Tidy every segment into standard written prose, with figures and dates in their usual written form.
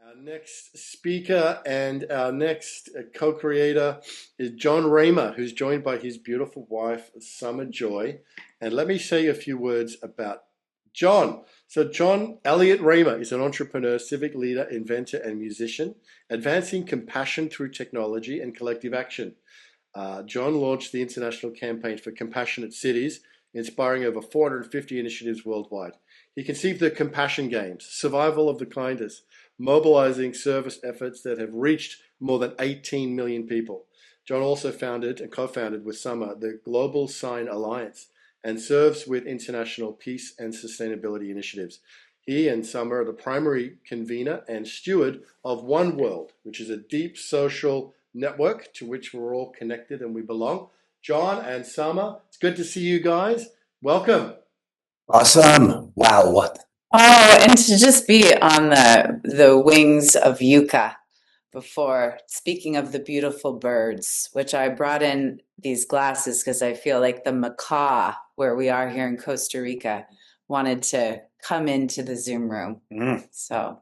Our next speaker and our next co-creator is Jon Ramer, who's joined by his beautiful wife, Summer Joy. And let me say a few words about Jon. So Jon Eliot Ramer is an entrepreneur, civic leader, inventor, and musician, advancing compassion through technology and collective action. Jon launched the international campaign for compassionate cities, inspiring over 450 initiatives worldwide. He conceived the Compassion Games, survival of the kindest, mobilizing service efforts that have reached more than 18 million people. Jon also founded and co-founded with Summer the global SINE Alliance and serves with international peace and sustainability initiatives. He and Summer are the primary convener and steward of One World, which is a deep social network to which we're all connected and we belong. Jon and Summer, it's good to see you guys. Welcome. Awesome. Wow. What? Oh, and to just be on the wings of yucca before, speaking of the beautiful birds, which I brought in these glasses because I feel like the macaw, where we are here in Costa Rica, wanted to come into the Zoom room. So.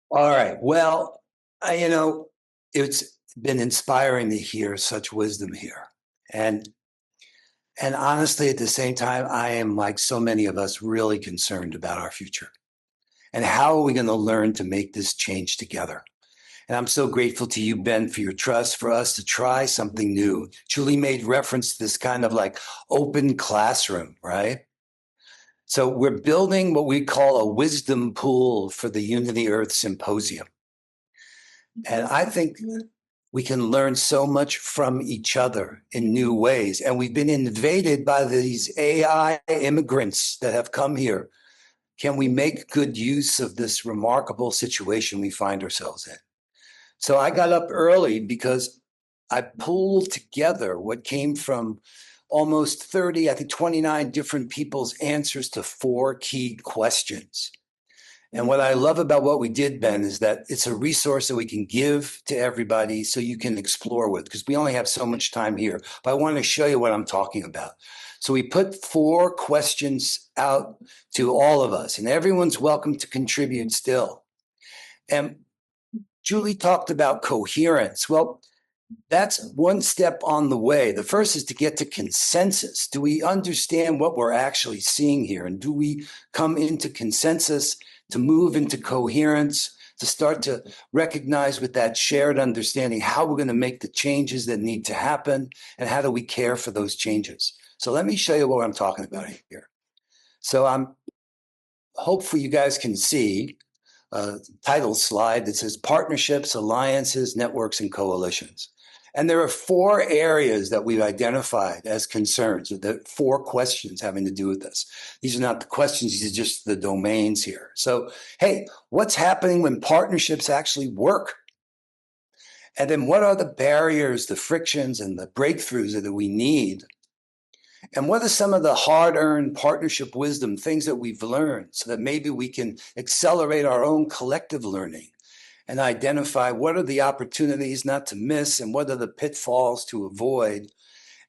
All right. Well, it's been inspiring to hear such wisdom here. And honestly, at the same time, I am, like so many of us, really concerned about our future. And how are we going to learn to make this change together? And I'm so grateful to you, Ben, for your trust for us to try something new. Julie made reference to this kind of like open classroom, right? So we're building what we call a wisdom pool for the Unity Earth Symposium. And I think we can learn so much from each other in new ways. And we've been invaded by these AI immigrants that have come here. Can we make good use of this remarkable situation we find ourselves in? So I got up early because I pulled together what came from almost 30, I think 29 different people's answers to 4 key questions. And what I love about what we did, Ben, is that it's a resource that we can give to everybody so you can explore with, because we only have so much time here. But I want to show you what I'm talking about. So we put 4 questions out to all of us, and everyone's welcome to contribute still. And Julie talked about coherence. Well, that's one step on the way. The first is to get to consensus. Do we understand what we're actually seeing here? And do we come into consensus to move into coherence, to start to recognize with that shared understanding how we're going to make the changes that need to happen and how do we care for those changes? So let me show you what I'm talking about here. So I'm hopefully you guys can see a title slide that says Partnerships, Alliances, Networks, and Coalitions. And there are 4 areas that we've identified as concerns, the 4 questions having to do with this. These are not the questions, these are just the domains here. So, hey, what's happening when partnerships actually work? And then what are the barriers, the frictions, and the breakthroughs that we need? And what are some of the hard-earned partnership wisdom, things that we've learned so that maybe we can accelerate our own collective learning and identify what are the opportunities not to miss and what are the pitfalls to avoid?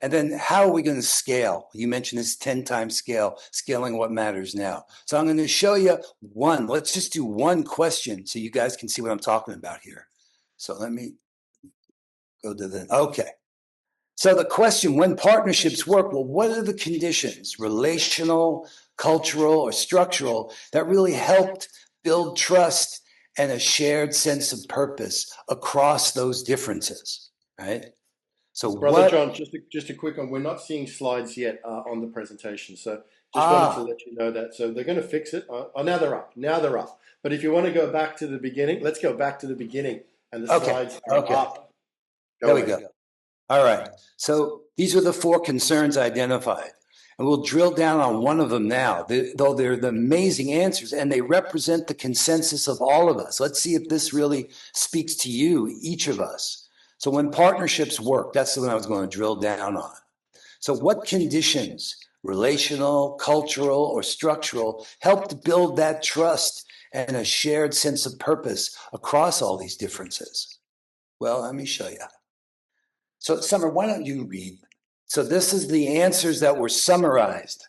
And then how are we going to scale? You mentioned this 10 times scale, scaling what matters now. So I'm going to show you one. Let's just do one question so you guys can see what I'm talking about here. So let me go to the, okay. So the question, when partnerships work, well, what are the conditions, relational, cultural, or structural, that really helped build trust and a shared sense of purpose across those differences, right? So Brother Jon, just a quick one. We're not seeing slides yet on the presentation. So just wanted to let you know that. So they're going to fix it. Oh, now they're up. Now they're up. But if you want to go back to the beginning, let's go back to the beginning. And the slides are up. There we go. All right. So these are the 4 concerns identified. And we'll drill down on one of them now, though they're the amazing answers and they represent the consensus of all of us. Let's see if this really speaks to you, each of us. So when partnerships work, that's the one I was going to drill down on. So what conditions, relational, cultural, or structural, help to build that trust and a shared sense of purpose across all these differences? Well, let me show you. So Summer, why don't you read? So this is the answers that were summarized.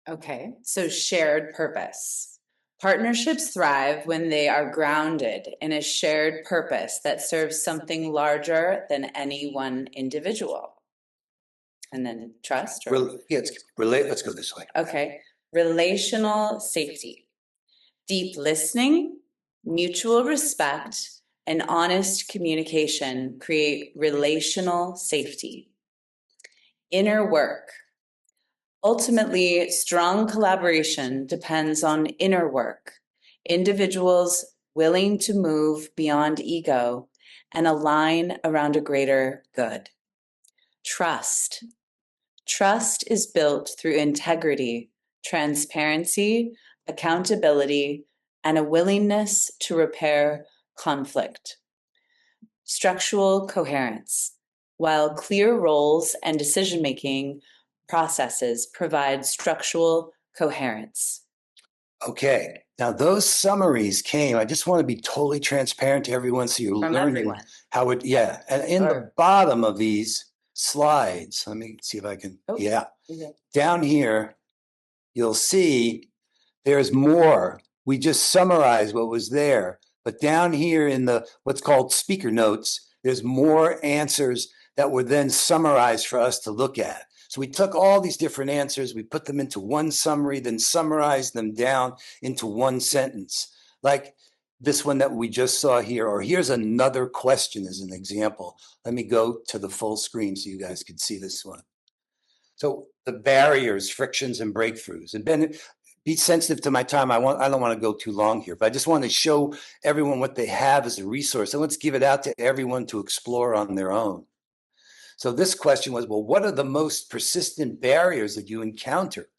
Okay, so shared purpose. Partnerships thrive when they are grounded in a shared purpose that serves something larger than any one individual. And then trust? Let's go this way. Okay. Relational safety. Deep listening, mutual respect, and honest communication create relational safety. Inner work. Ultimately, strong collaboration depends on inner work. Individuals willing to move beyond ego and align around a greater good. Trust. Trust is built through integrity, transparency, accountability, and a willingness to repair conflict. Structural coherence. While clear roles and decision-making processes provide structural coherence. Okay, now those summaries came. I just want to be totally transparent to everyone so you're From learning everyone. how it, yeah. And in the bottom of these slides, let me see if I can, down here, you'll see there's more. We just summarized what was there, but down here in the what's called speaker notes, there's more answers that were then summarized for us to look at. So we took all these different answers, we put them into one summary, then summarized them down into one sentence. Like this one that we just saw here, or here's another question as an example. Let me go to the full screen so you guys can see this one. So the barriers, frictions, and breakthroughs. And Ben, be sensitive to my time. I don't want to go too long here, but I just want to show everyone what they have as a resource. And let's give it out to everyone to explore on their own. So this question was, well, what are the most persistent barriers that you encounter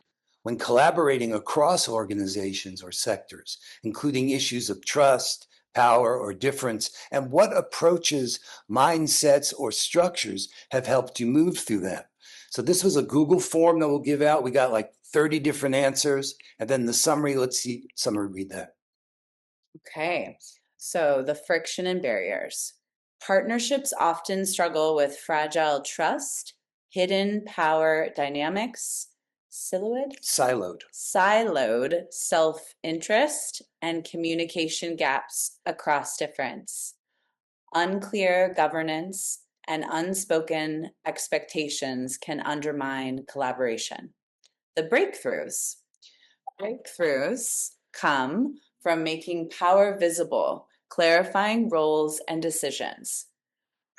when collaborating across organizations or sectors, including issues of trust, power, or difference? And what approaches, mindsets, or structures have helped you move through them? So this was a Google form that we'll give out. We got like 30 different answers. And then the summary, let's see, summary, read that. Okay, so the friction and barriers. Partnerships often struggle with fragile trust, hidden power dynamics, siloed self-interest, and communication gaps across difference. Unclear governance and unspoken expectations can undermine collaboration. The breakthroughs come from making power visible, clarifying roles and decisions,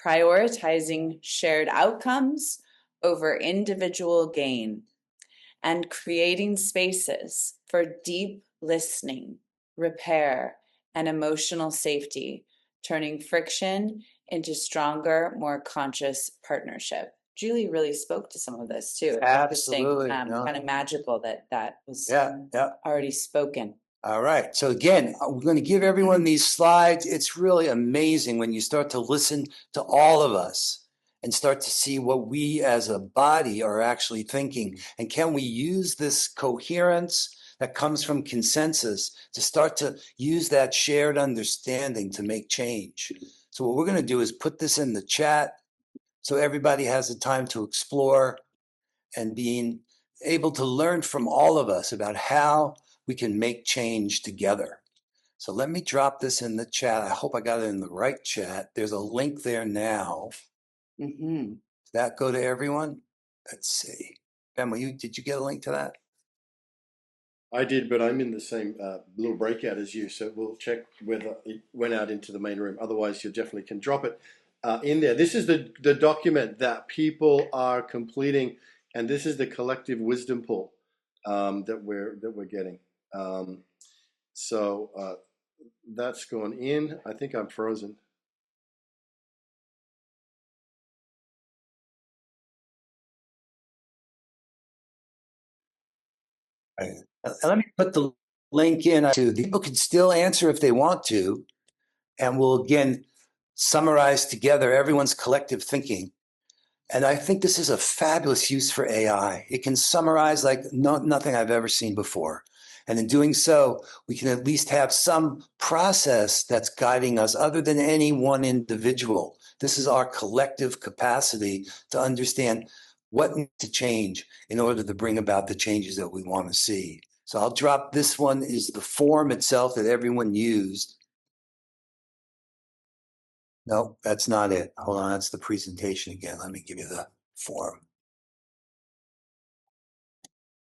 prioritizing shared outcomes over individual gain, and creating spaces for deep listening, repair, and emotional safety, turning friction into stronger, more conscious partnership. Julie really spoke to some of this too. Absolutely. Kind of magical that was already spoken. All right. So again, we're going to give everyone these slides. It's really amazing when you start to listen to all of us and start to see what we as a body are actually thinking. And can we use this coherence that comes from consensus to start to use that shared understanding to make change? So what we're going to do is put this in the chat so everybody has the time to explore and being able to learn from all of us about how we can make change together. So let me drop this in the chat. I hope I got it in the right chat. There's a link there now. Did that go to everyone? Let's see. Ben, did you get a link to that? I did, but I'm in the same little breakout as you, so we'll check whether it went out into the main room. Otherwise, you definitely can drop it in there. This is the document that people are completing, and this is the collective wisdom pool that we're getting. So that's going in. I think I'm frozen. Let me put the link in. People can still answer if they want to, and we'll again summarize together everyone's collective thinking. And I think this is a fabulous use for AI. It can summarize like nothing I've ever seen before. And in doing so, we can at least have some process that's guiding us other than any one individual. This is our collective capacity to understand what needs to change in order to bring about the changes that we want to see. So I'll drop this one is the form itself that everyone used. No, that's not it. Hold on, that's the presentation again. Let me give you the form.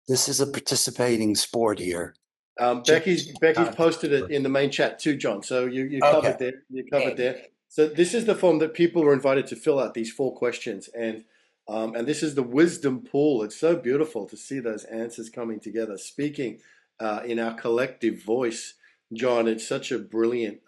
This is a participating sport here. Becky's posted it in the main chat too, John. So you covered there. You covered there. So this is the form that people are invited to fill out, these 4 questions, and this is the wisdom pool. It's so beautiful to see those answers coming together, speaking in our collective voice. John, it's such a brilliant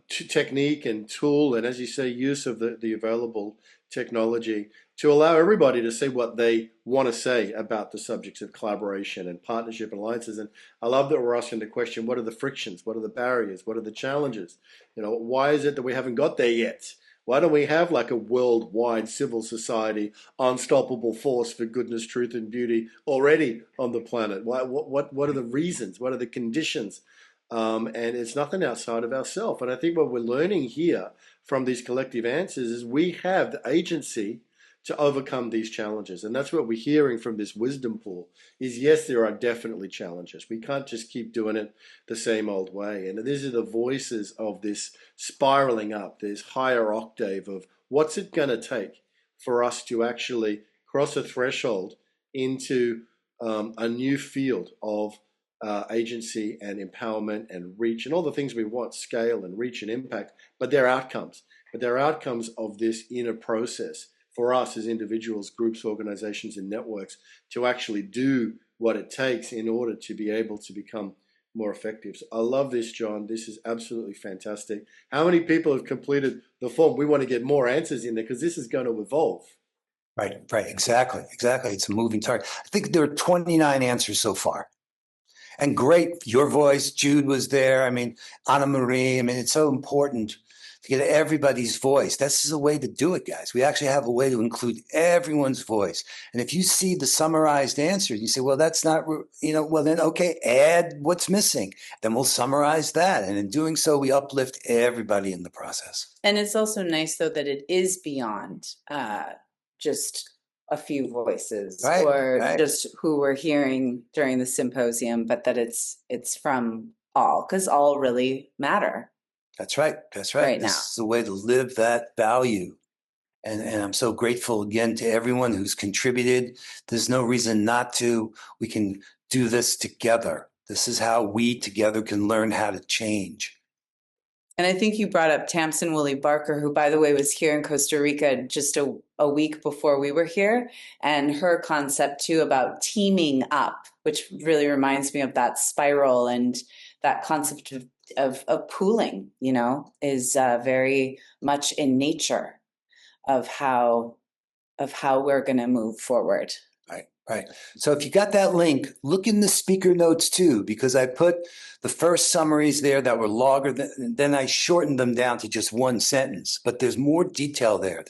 technique and tool, and as you say, use of the available technology to allow everybody to say what they want to say about the subjects of collaboration and partnership and alliances. And I love that we're asking the question, what are the frictions? What are the barriers? What are the challenges? You know, why is it that we haven't got there yet? Why don't we have like a worldwide civil society, unstoppable force for goodness, truth, and beauty already on the planet? What are the reasons? What are the conditions? And it's nothing outside of ourselves. And I think what we're learning here from these collective answers is we have the agency to overcome these challenges. And that's what we're hearing from this wisdom pool is, yes, there are definitely challenges. We can't just keep doing it the same old way. And these are the voices of this spiraling up, this higher octave of what's it going to take for us to actually cross a threshold into a new field of agency and empowerment and reach and all the things we want, scale and reach and impact, but they're outcomes. But they're outcomes of this inner process for us as individuals, groups, organizations, and networks to actually do what it takes in order to be able to become more effective. So I love this, John. This is absolutely fantastic. How many people have completed the form? We want to get more answers in there because this is going to evolve. Right, exactly. It's a moving target. I think there are 29 answers so far. And great, your voice, Jude was there. I mean, Anna Marie. I mean, it's so important to get everybody's voice. This is a way to do it, guys. We actually have a way to include everyone's voice. And if you see the summarized answer, you say, well, that's not, well, then, okay, add what's missing. Then we'll summarize that. And in doing so, we uplift everybody in the process. And it's also nice, though, that it is beyond just a few voices just who we're hearing during the symposium, but that it's from all, because all really matter. That's right. Right, this is a way to live that value. And I'm so grateful again to everyone who's contributed. There's no reason not to. We can do this together. This is how we together can learn how to change. And I think you brought up Tamsin Woolley Barker, who, by the way, was here in Costa Rica just a week before we were here. And her concept, too, about teaming up, which really reminds me of that spiral and that concept of pooling, is very much in nature of how we're going to move forward. Right. So if you got that link, look in the speaker notes too, because I put the first summaries there that were longer, then I shortened them down to just one sentence, but there's more detail there.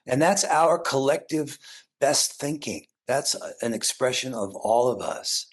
And that's our collective best thinking. That's an expression of all of us.